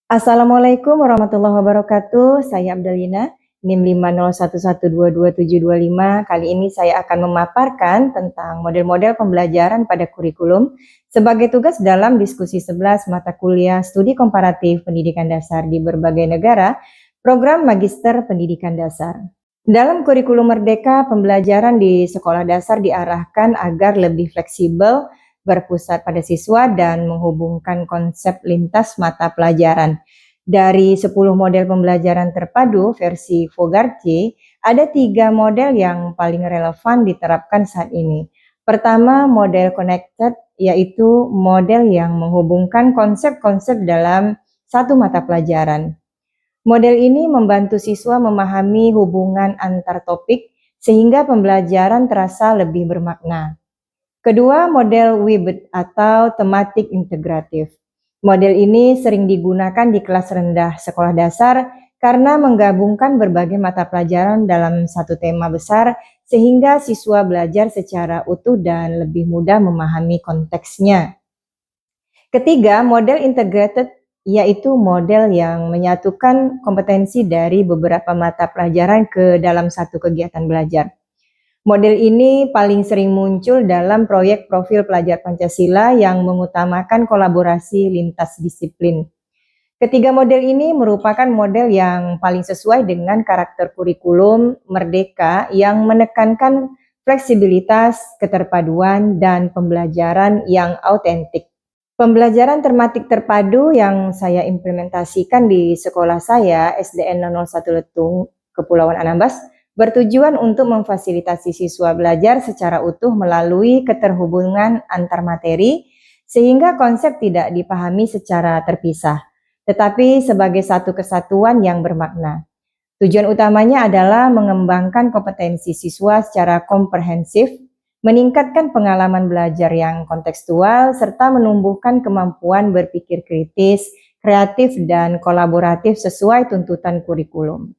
Assalamualaikum warahmatullahi wabarakatuh. Saya Abdalina, NIM 50111222725. Kali ini saya akan memaparkan tentang model-model pembelajaran pada kurikulum sebagai tugas dalam diskusi 11 mata kuliah studi komparatif pendidikan dasar di berbagai negara, program Magister Pendidikan Dasar. Dalam kurikulum Merdeka, pembelajaran di sekolah dasar diarahkan agar lebih fleksibel, berpusat pada siswa dan menghubungkan konsep lintas mata pelajaran. Dari 10 model pembelajaran terpadu versi Fogarty, ada 3 model yang paling relevan diterapkan saat ini. Pertama, model connected, yaitu model yang menghubungkan konsep-konsep dalam satu mata pelajaran. Model ini membantu siswa memahami hubungan antar topik sehingga pembelajaran terasa lebih bermakna. Kedua, model WIBET atau tematik integratif. Model ini sering digunakan di kelas rendah sekolah dasar karena menggabungkan berbagai mata pelajaran dalam satu tema besar sehingga siswa belajar secara utuh dan lebih mudah memahami konteksnya. Ketiga, model integrated yaitu model yang menyatukan kompetensi dari beberapa mata pelajaran ke dalam satu kegiatan belajar. Model ini paling sering muncul dalam proyek profil pelajar Pancasila yang mengutamakan kolaborasi lintas disiplin. Ketiga model ini merupakan model yang paling sesuai dengan karakter kurikulum Merdeka yang menekankan fleksibilitas, keterpaduan, dan pembelajaran yang autentik. Pembelajaran tematik terpadu yang saya implementasikan di sekolah saya, SDN 001 Letung, Kepulauan Anambas, bertujuan untuk memfasilitasi siswa belajar secara utuh melalui keterhubungan antar materi, sehingga konsep tidak dipahami secara terpisah, tetapi sebagai satu kesatuan yang bermakna. Tujuan utamanya adalah mengembangkan kompetensi siswa secara komprehensif, meningkatkan pengalaman belajar yang kontekstual, serta menumbuhkan kemampuan berpikir kritis, kreatif, dan kolaboratif sesuai tuntutan kurikulum.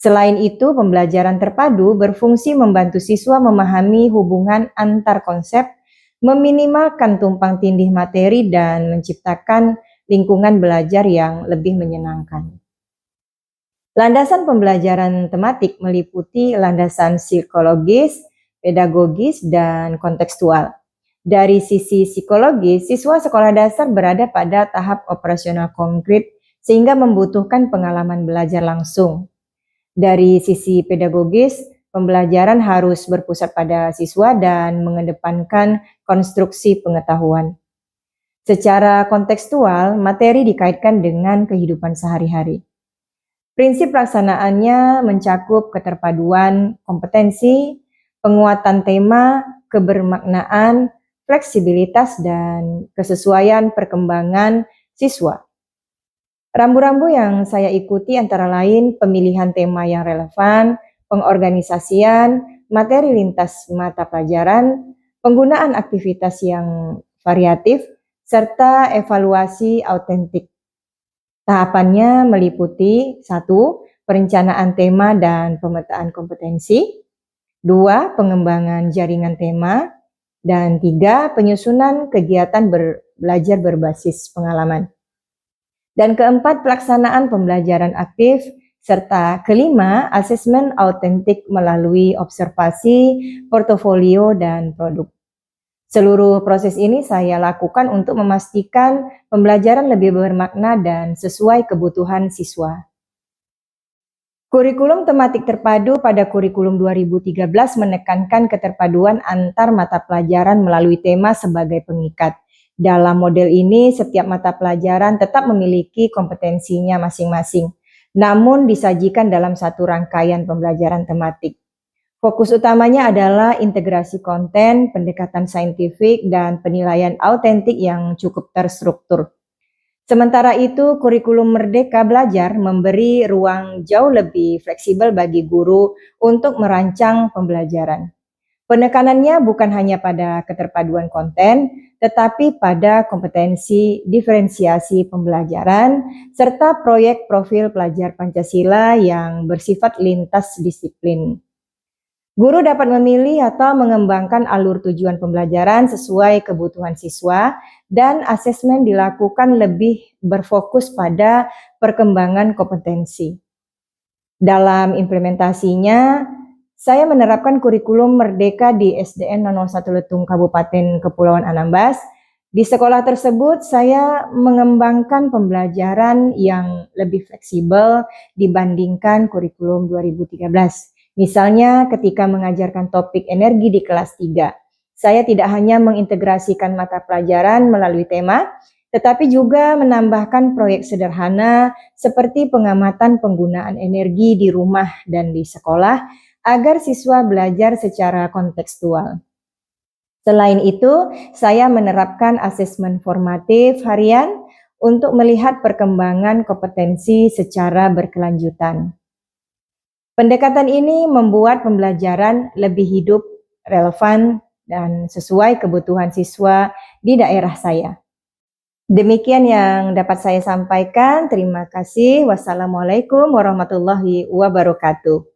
Selain itu, pembelajaran terpadu berfungsi membantu siswa memahami hubungan antar konsep, meminimalkan tumpang tindih materi, dan menciptakan lingkungan belajar yang lebih menyenangkan. Landasan pembelajaran tematik meliputi landasan psikologis, pedagogis, dan kontekstual. Dari sisi psikologis, siswa sekolah dasar berada pada tahap operasional konkret sehingga membutuhkan pengalaman belajar langsung. Dari sisi pedagogis, pembelajaran harus berpusat pada siswa dan mengedepankan konstruksi pengetahuan. Secara kontekstual, materi dikaitkan dengan kehidupan sehari-hari. Prinsip pelaksanaannya mencakup keterpaduan kompetensi, penguatan tema, kebermaknaan, fleksibilitas, dan kesesuaian perkembangan siswa. Rambu-rambu yang saya ikuti antara lain pemilihan tema yang relevan, pengorganisasian, materi lintas mata pelajaran, penggunaan aktivitas yang variatif, serta evaluasi autentik. Tahapannya meliputi 1. Perencanaan tema dan pemetaan kompetensi, 2. Pengembangan jaringan tema, dan 3. Penyusunan kegiatan belajar berbasis pengalaman. Dan keempat, pelaksanaan pembelajaran aktif, serta kelima, asesmen autentik melalui observasi, portofolio, dan produk. Seluruh proses ini saya lakukan untuk memastikan pembelajaran lebih bermakna dan sesuai kebutuhan siswa. Kurikulum tematik terpadu pada kurikulum 2013 menekankan keterpaduan antar mata pelajaran melalui tema sebagai pengikat. Dalam model ini, setiap mata pelajaran tetap memiliki kompetensinya masing-masing, namun disajikan dalam satu rangkaian pembelajaran tematik. Fokus utamanya adalah integrasi konten, pendekatan saintifik, dan penilaian autentik yang cukup terstruktur. Sementara itu, kurikulum Merdeka Belajar memberi ruang jauh lebih fleksibel bagi guru untuk merancang pembelajaran. Penekanannya bukan hanya pada keterpaduan konten, tetapi pada kompetensi diferensiasi pembelajaran, serta proyek profil pelajar Pancasila yang bersifat lintas disiplin. Guru dapat memilih atau mengembangkan alur tujuan pembelajaran sesuai kebutuhan siswa, dan asesmen dilakukan lebih berfokus pada perkembangan kompetensi. Dalam implementasinya, saya menerapkan kurikulum Merdeka di SDN 001 Letung Kabupaten Kepulauan Anambas. Di sekolah tersebut, saya mengembangkan pembelajaran yang lebih fleksibel dibandingkan kurikulum 2013. Misalnya ketika mengajarkan topik energi di kelas 3, saya tidak hanya mengintegrasikan mata pelajaran melalui tema, tetapi juga menambahkan proyek sederhana seperti pengamatan penggunaan energi di rumah dan di sekolah agar siswa belajar secara kontekstual. Selain itu, saya menerapkan asesmen formatif harian untuk melihat perkembangan kompetensi secara berkelanjutan. Pendekatan ini membuat pembelajaran lebih hidup, relevan, dan sesuai kebutuhan siswa di daerah saya. Demikian yang dapat saya sampaikan. Terima kasih. Wassalamualaikum warahmatullahi wabarakatuh.